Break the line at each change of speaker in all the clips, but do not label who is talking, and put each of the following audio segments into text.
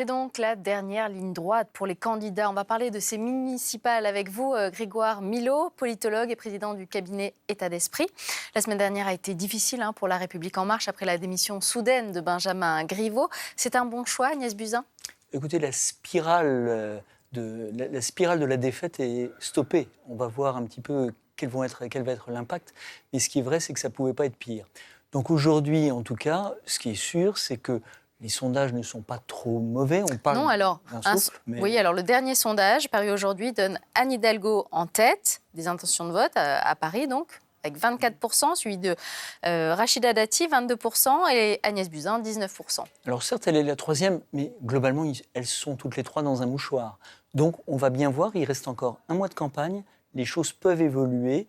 C'est donc la dernière ligne droite pour les candidats. On va parler de ces municipales avec vous, Grégoire Milot, politologue et président du cabinet État d'Esprit. La semaine dernière a été difficile pour La République En Marche après la démission soudaine de Benjamin Griveaux. C'est un bon choix, Agnès Buzyn ?
Écoutez, la spirale de la défaite est stoppée. On va voir un petit peu quel va être l'impact. Mais ce qui est vrai, c'est que ça ne pouvait pas être pire. Donc aujourd'hui, en tout cas, ce qui est sûr, c'est que les sondages ne sont pas trop mauvais. On parle d'un souffle, mais...
Oui, alors le dernier sondage paru aujourd'hui donne Anne Hidalgo en tête des intentions de vote à Paris, donc, avec 24%, suivi de Rachida Dati, 22%, et Agnès Buzyn, 19%.
Alors certes, elle est la troisième, mais globalement, elles sont toutes les trois dans un mouchoir. Donc on va bien voir, il reste encore un mois de campagne, les choses peuvent évoluer,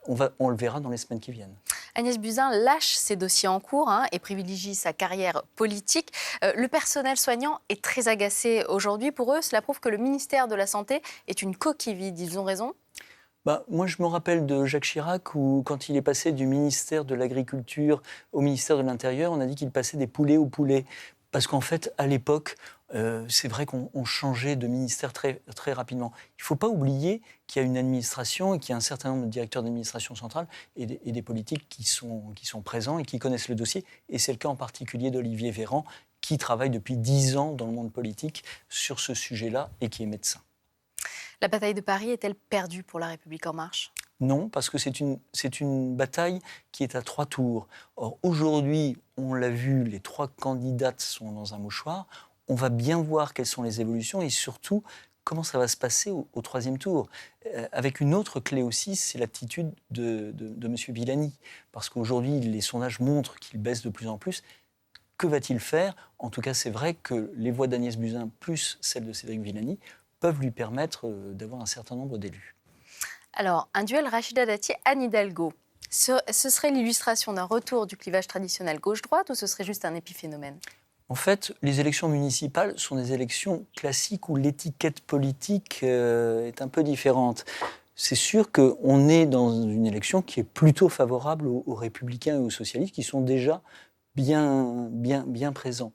on le verra dans les semaines qui viennent.
Agnès Buzyn lâche ses dossiers en cours et privilégie sa carrière politique. Le personnel soignant est très agacé aujourd'hui. Pour eux, cela prouve que le ministère de la Santé est une coquille vide. Ils ont raison ?
Moi, je me rappelle de Jacques Chirac, où quand il est passé du ministère de l'Agriculture au ministère de l'Intérieur, on a dit qu'il passait des poulets au poulet. Parce qu'en fait, à l'époque, c'est vrai qu'on changeait de ministère très, très rapidement. Il ne faut pas oublier qu'il y a une administration et qu'il y a un certain nombre de directeurs d'administration centrale et des politiques qui sont présents et qui connaissent le dossier. Et c'est le cas en particulier d'Olivier Véran, qui travaille depuis 10 ans dans le monde politique sur ce sujet-là et qui est médecin.
La bataille de Paris est-elle perdue pour La République En Marche ?
Non, parce que c'est une bataille qui est à 3 tours. Or, aujourd'hui, on l'a vu, les 3 candidates sont dans un mouchoir. On va bien voir quelles sont les évolutions et surtout, comment ça va se passer au 3e tour. Avec une autre clé aussi, c'est l'attitude de M. Villani. Parce qu'aujourd'hui, les sondages montrent qu'il baisse de plus en plus. Que va-t-il faire ? En tout cas, c'est vrai que les voix d'Agnès Buzyn plus celles de Cédric Villani peuvent lui permettre d'avoir un certain nombre d'élus.
Alors, un duel Rachida Dati-Anne Hidalgo, ce serait l'illustration d'un retour du clivage traditionnel gauche-droite ou ce serait juste un épiphénomène ?
En fait, les élections municipales sont des élections classiques où l'étiquette politique est un peu différente. C'est sûr qu'on est dans une élection qui est plutôt favorable aux républicains et aux socialistes qui sont déjà bien présents.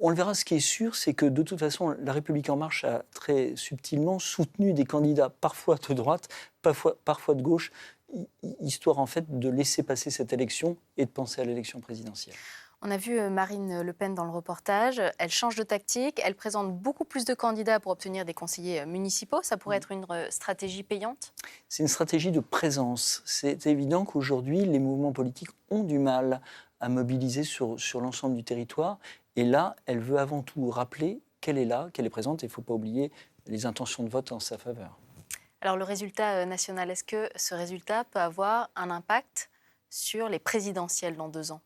On le verra, ce qui est sûr, c'est que de toute façon, La République En Marche a très subtilement soutenu des candidats, parfois de droite, parfois de gauche, histoire en fait de laisser passer cette élection et de penser à l'élection présidentielle.
On a vu Marine Le Pen dans le reportage, elle change de tactique, elle présente beaucoup plus de candidats pour obtenir des conseillers municipaux. Ça pourrait être une stratégie payante ?
C'est une stratégie de présence. C'est évident qu'aujourd'hui, les mouvements politiques ont du mal à mobiliser sur l'ensemble du territoire. Et là, elle veut avant tout rappeler qu'elle est là, qu'elle est présente. Et il ne faut pas oublier les intentions de vote en sa faveur.
Alors le résultat national, est-ce que ce résultat peut avoir un impact sur les présidentielles dans 2 ans ?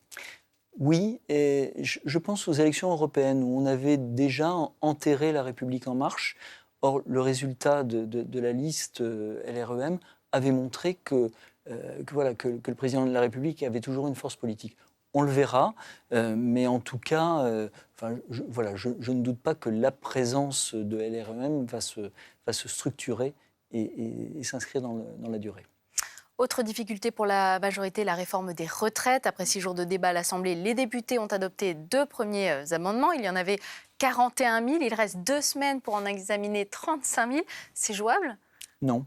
Oui, et je pense aux élections européennes où on avait déjà enterré La République En Marche. Or, le résultat de la liste LREM avait montré que le président de la République avait toujours une force politique. On le verra, mais en tout cas, je ne doute pas que la présence de LREM va se structurer et s'inscrire dans la durée.
Autre difficulté pour la majorité, la réforme des retraites. Après 6 jours de débat à l'Assemblée, les députés ont adopté 2 premiers amendements. Il y en avait 41 000. Il reste 2 semaines pour en examiner 35 000. C'est jouable ?
Non,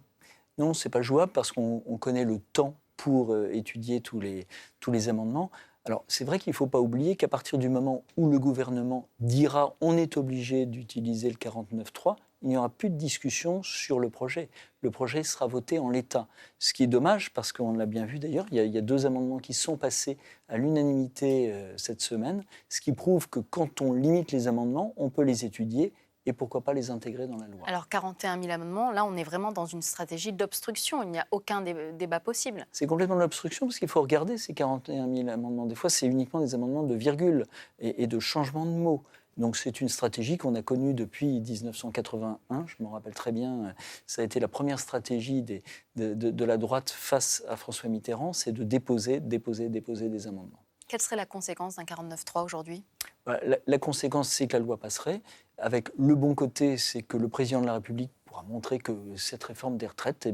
ce n'est pas jouable parce qu'on connaît le temps pour étudier tous les amendements. Alors, c'est vrai qu'il ne faut pas oublier qu'à partir du moment où le gouvernement dira on est obligé d'utiliser le 49.3, il n'y aura plus de discussion sur le projet. Le projet sera voté en l'état. Ce qui est dommage, parce qu'on l'a bien vu d'ailleurs, il y a 2 amendements qui sont passés à l'unanimité cette semaine, ce qui prouve que quand on limite les amendements, on peut les étudier et pourquoi pas les intégrer dans la loi.
Alors 41 000 amendements, là on est vraiment dans une stratégie d'obstruction, il n'y a aucun débat possible.
C'est complètement de l'obstruction parce qu'il faut regarder ces 41 000 amendements. Des fois c'est uniquement des amendements de virgule et de changement de mots. Donc c'est une stratégie qu'on a connue depuis 1981, je m'en rappelle très bien, ça a été la première stratégie de la droite face à François Mitterrand, c'est de déposer des amendements.
Quelle serait la conséquence d'un 49.3 aujourd'hui ?
La conséquence, c'est que la loi passerait. Avec le bon côté, c'est que le président de la République pourra montrer que cette réforme des retraites,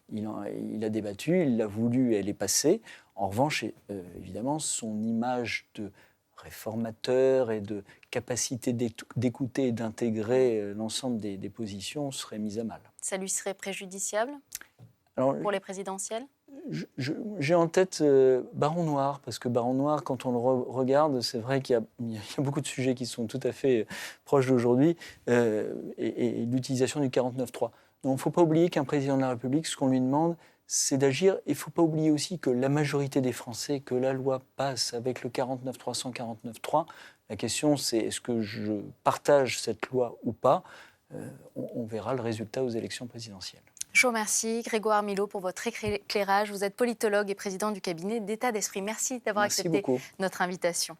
il a débattu, il l'a voulu, elle est passée. En revanche, évidemment, son image de réformateur et de capacité d'écouter et d'intégrer l'ensemble des positions serait mise à mal.
Ça lui serait préjudiciable pour les présidentielles?
J'ai en tête Baron Noir, parce que Baron Noir, quand on le regarde, c'est vrai qu'il y a beaucoup de sujets qui sont tout à fait proches d'aujourd'hui, et l'utilisation du 49.3. Donc il ne faut pas oublier qu'un président de la République, ce qu'on lui demande, c'est d'agir. Il ne faut pas oublier aussi que la majorité des Français, que la loi passe avec le 49.3, 149.3. La question, c'est est-ce que je partage cette loi ou pas? On verra le résultat aux élections présidentielles.
Je vous remercie, Grégoire Milot, pour votre éclairage. Vous êtes politologue et président du cabinet d'État d'Esprit. Merci d'avoir accepté notre invitation.